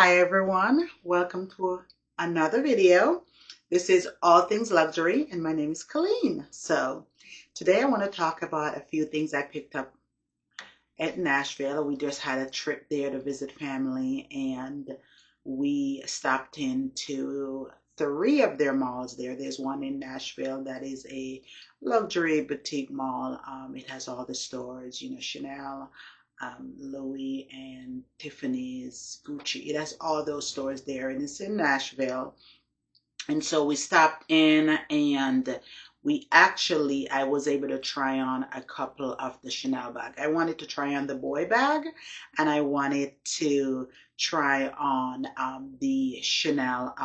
Hi everyone, welcome to another video. This is All Things Luxury and my name is Colleen. So today I want to talk about a few things I picked up at Nashville. We just had a trip there to visit family and we stopped into three of their malls there. There's one in Nashville that is a luxury boutique mall. It has all the stores, Chanel, Louis and Tiffany's, Gucci. It has all those stores there and it's in Nashville. And so we stopped in and I was able to try on a couple of the Chanel bag. I wanted to try on the boy bag and I wanted to try on the Chanel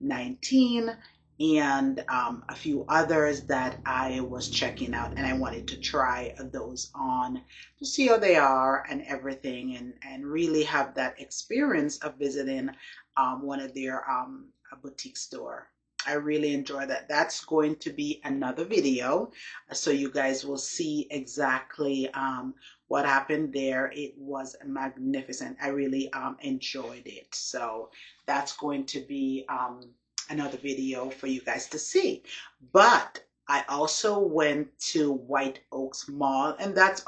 19 and a few others that I was checking out, and I wanted to try those on to see how they are and everything, and really have that experience of visiting one of their a boutique store. I really enjoy that. That's going to be another video, so you guys will see exactly what happened there. It was magnificent. I really enjoyed it. So that's going to be another video for you guys to see. But I also went to White Oaks Mall, and that's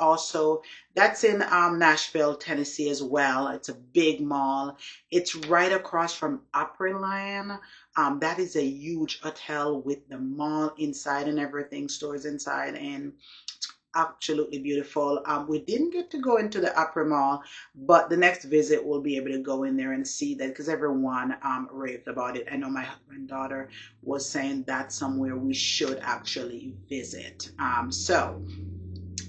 in Nashville, Tennessee as well. It's a big mall. It's right across from Opry. That is a huge hotel with the mall inside and everything, stores inside, and it's absolutely beautiful. We didn't get to go into the Opry Mall, but the next visit we'll be able to go in there and see that because everyone raved about it. I know my daughter was saying that's somewhere we should actually visit. So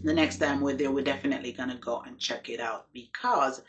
the next time we're there, we're definitely gonna go and check it out because